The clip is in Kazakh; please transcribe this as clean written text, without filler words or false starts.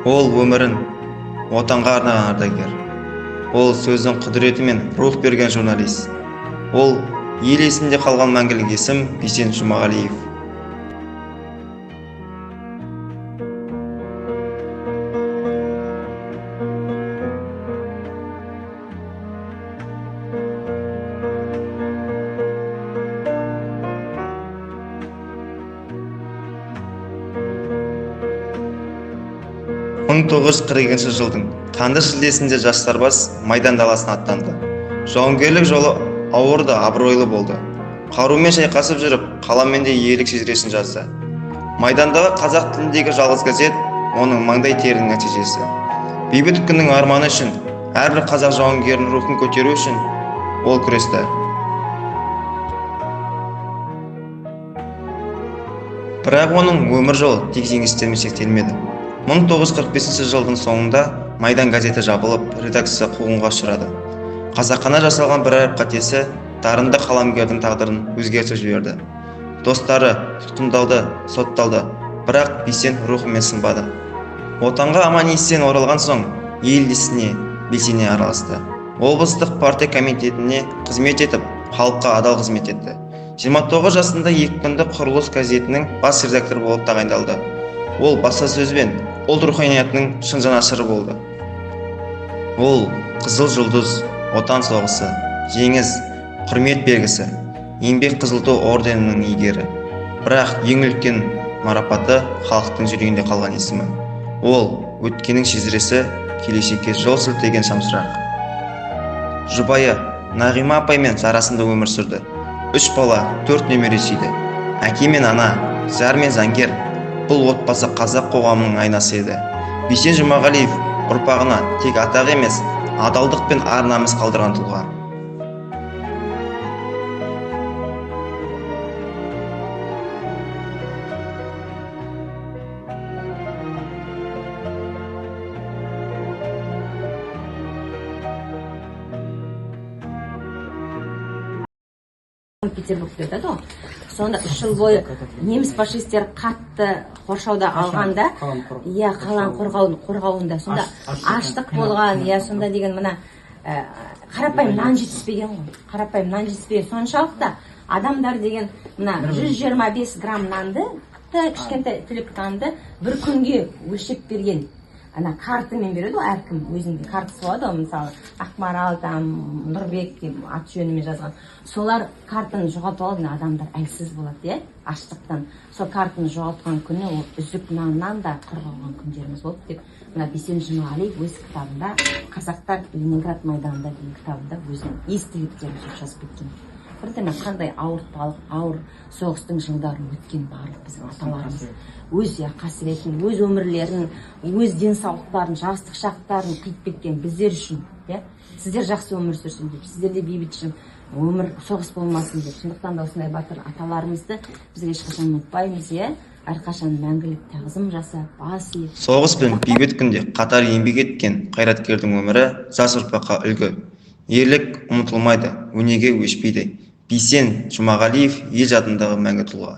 Ол өмірін отанға арнаған ардагер. Ол сөздің құдіреті мен рух берген журналист. Ол ел есінде қалған мәңгілік есім Бейсен Жұмағалиев. мың 1942 жылдың қанды шілдесінде жастарбас Майдан даласына аттанды. Жауынгерлік жолы ауыр да абыройлы болды. Қарумен шайқасып жүріп, қаламмен де ерлік шежіресін жазды. Майдандағы қазақ тіліндегі жалғыз газет оның маңдай терінің нәтижесі. Бейбіт күннің арманы үшін, әрбір қазақ жауынгерінің рухын көтеру үшін ол күресті. Бірақ оның өмір жолы тек жеңістермен шектелмеді. 1945 жылдың соңында Майдан газеті жабылып, редакция қуғынға ұшырады. Қасақана жасалған бір әріп қатесі дарынды қаламгердің тағдырын өзгертіп жіберді. Достары тұтқындалды, сотталды, бірақ Бейсен рухымен сынбады. Отанға аман-есен оралған соң ел ісіне белсене араласты. Облыстық партия комитетіне қызмет етіп, халыққа адал қызмет етті. 29 жасында екпінді құрылыс газетінің бас редакторы болып тағайындалды. Ол баспасөзбен ұлт руханиятының шын жанашыры болды. Ол қызыл жұлдыз, отан соғысы, жеңіс, құрмет белгісі, еңбек қызыл ту орденінің иегері. Бірақ ең үлкен марапаты халықтың жүрегінде қалған есімі. Ол өткеннің шежіресі, келешекке жол сілтеген шамшырақ. Жұбайы Нағима апаймен жарасымды өмір сүрді. 3 бала, 4 немере сүйді. Әке мен ана, жар мен заңгер. Бұл отбасы қазақ қоғамының айнасы еді. Бейсен Жұмағалиев ұрпағына тек атақ емес, адалдық пен ар намыс қалдырған тұлға. Петербургте өтеді ғой. Сонда 3 жыл бойы неміс фашистер қатты қоршауда алғанда, қалан қорғауында сонда аштық болған, сонда деген мына қарапайым нан жетіспеген ғой. Қарапайым нан жетіспеген соншалықты адамдар деген мына 125 грамм нанды, кішкентай түлік нанды бір күнге өлшеп берген. Ана картамен береді ғой, әркім өзінің картасы болады ғой, мысалы Ақмарал, Нұрбек деп ат жөнімен жазған. Солар картаны жоғалтып алған адамдар әлсіз болады, аштықтан. Сол картаны жоғалтқан күні ол үзік наннан да қырылған күндеріміз болды деп мына Бейсен Жұмағалиев өз кітабында "Қазақтар Ленинград майданында" деген кітабында өзінің естеліктерін жазып кеткен. Бірден қандай ауыртпалық, ауыр соғыстың жылдарын өткен барлық біздің аталарымыз өз қасіретін, өз өмірлерін, өз денсаулықтарын, жастық шақтарын қиып кеткен біздер үшін, сіздер жақсы өмір сүрсін деп, сіздерде бейбітшілік өмір, соғыс болмасын деп. Сондықтан да осындай батыр аталарымызды біз ешқашан ұмытпаймыз, әрқашан мәңгілік тағзым жасап, бас иіп. Соғыс пен бейбіт күнде қатар еңбек еткен қайраткердің өмірі жас ұрпаққа үлгі. Ерлік ұмытылмайды, өнеге өшпейді. Бейсен Жұмағалиев ел жадындағы мәңгі тұлға.